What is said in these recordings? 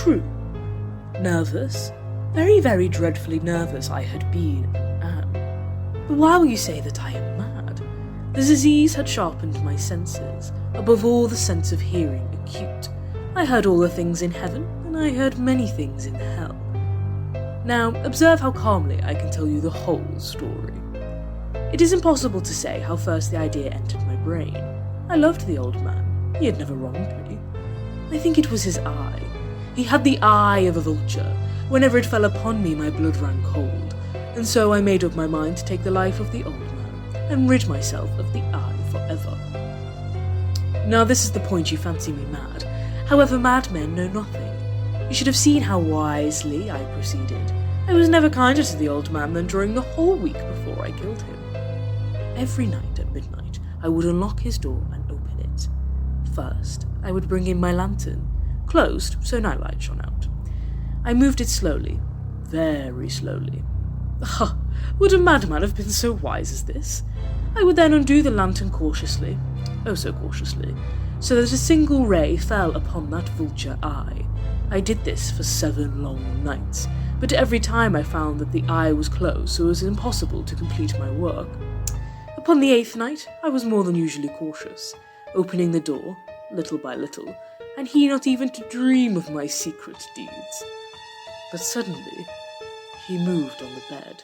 True. Nervous, very, very dreadfully nervous I had been and am. But why will you say that I am mad? The disease had sharpened my senses, above all the sense of hearing acute. I heard all the things in heaven, and I heard many things in hell. Now, observe how calmly I can tell you the whole story. It is impossible to say how first the idea entered my brain. I loved the old man. He had never wronged me. I think it was his eye. He had the eye of a vulture. Whenever it fell upon me, my blood ran cold, and so I made up my mind to take the life of the old man and rid myself of the eye forever. Now this is the point you fancy me mad. However, madmen know nothing. You should have seen how wisely I proceeded. I was never kinder to the old man than during the whole week before I killed him. Every night at midnight, I would unlock his door and open it. First, I would bring in my lantern, closed so nightlight shone out. I moved it slowly, very slowly. Would a madman have been so wise as this? I would then undo the lantern cautiously, oh so cautiously, so that a single ray fell upon that vulture eye. I did this for 7 long nights, but every time I found that the eye was closed, so it was impossible to complete my work. Upon the 8th night, I was more than usually cautious, opening the door, little by little, and he not even to dream of my secret deeds. But suddenly, he moved on the bed.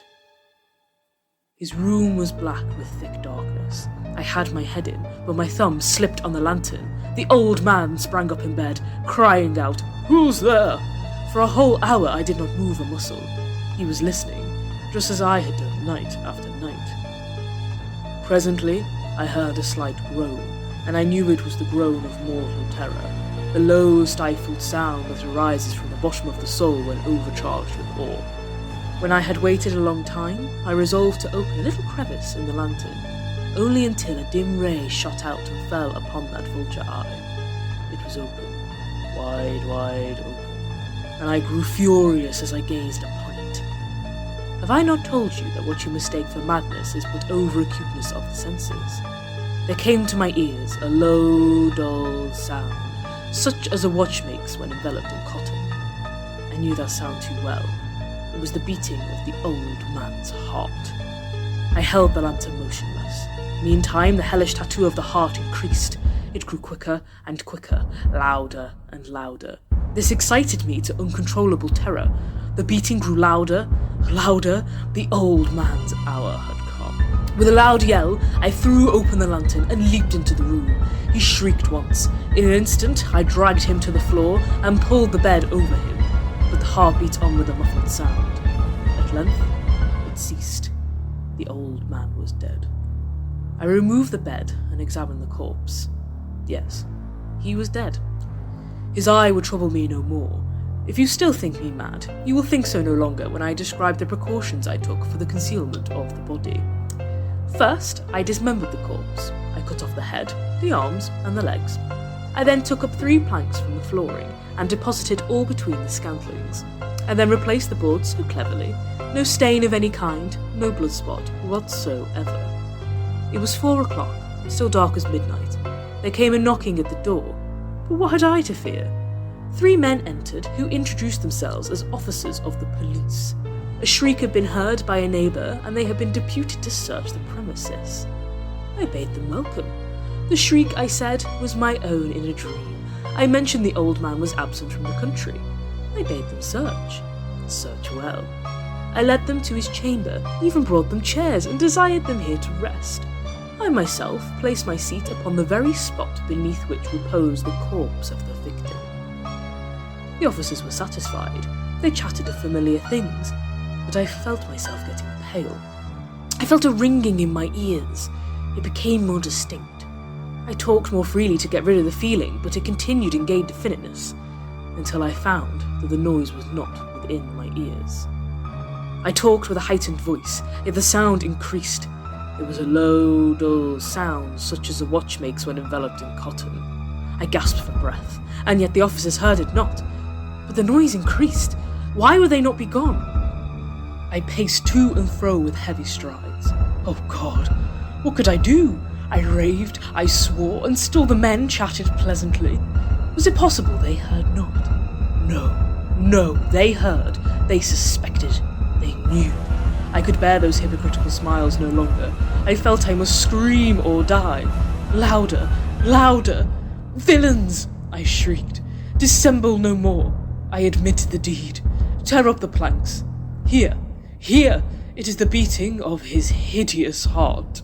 His room was black with thick darkness. I had my head in, but my thumb slipped on the lantern. The old man sprang up in bed, crying out, "Who's there?" For a whole hour I did not move a muscle. He was listening, just as I had done night after night. Presently, I heard a slight groan, and I knew it was the groan of mortal terror, the low, stifled sound that arises from the bottom of the soul when overcharged with awe. When I had waited a long time, I resolved to open a little crevice in the lantern, only until a dim ray shot out and fell upon that vulture eye. It was open, wide open, and I grew furious as I gazed upon it. Have I not told you that what you mistake for madness is but over-acuteness of the senses? There came to my ears a low, dull sound, such as a watch makes when enveloped in cotton. I knew that sound too well. It was the beating of the old man's heart. I held the lantern motionless. Meantime, the hellish tattoo of the heart increased. It grew quicker and quicker, louder and louder. This excited me to uncontrollable terror. The beating grew louder, louder. The old man's hour had come. With a loud yell, I threw open the lantern and leaped into the room. He shrieked once. In an instant, I dragged him to the floor and pulled the bed over him, but the heart beat on with a muffled sound. At length, it ceased. The old man was dead. I removed the bed and examined the corpse. Yes, he was dead. His eye would trouble me no more. If you still think me mad, you will think so no longer when I describe the precautions I took for the concealment of the body. First, I dismembered the corpse. I cut off the head, the arms, and the legs. I then took up 3 planks from the flooring and deposited all between the scantlings. I then replaced the boards so cleverly, no stain of any kind, no blood spot whatsoever. It was 4 o'clock, still dark as midnight. There came a knocking at the door, but what had I to fear? 3 men entered who introduced themselves as officers of the police. A shriek had been heard by a neighbour, and they had been deputed to search the premises. I bade them welcome. The shriek, I said, was my own in a dream. I mentioned the old man was absent from the country. I bade them search. Search well. I led them to his chamber, even brought them chairs, and desired them here to rest. I myself placed my seat upon the very spot beneath which reposed the corpse of the victim. The officers were satisfied. They chatted of familiar things, but I felt myself getting pale. I felt a ringing in my ears. It became more distinct. I talked more freely to get rid of the feeling, but it continued in gay definiteness, until I found that the noise was not within my ears. I talked with a heightened voice, yet the sound increased. It was a low, dull sound, such as a watch makes when enveloped in cotton. I gasped for breath, and yet the officers heard it not. But the noise increased. Why would they not be gone? I paced to and fro with heavy strides. Oh God, what could I do? I raved, I swore, and still the men chatted pleasantly. Was it possible they heard not? No, No, they heard, they suspected, they knew. I could bear those hypocritical smiles no longer. I felt I must scream or die. Louder, louder! Villains! I shrieked. Dissemble no more. I admit the deed. Tear up the planks. Here, here! It is the beating of his hideous heart.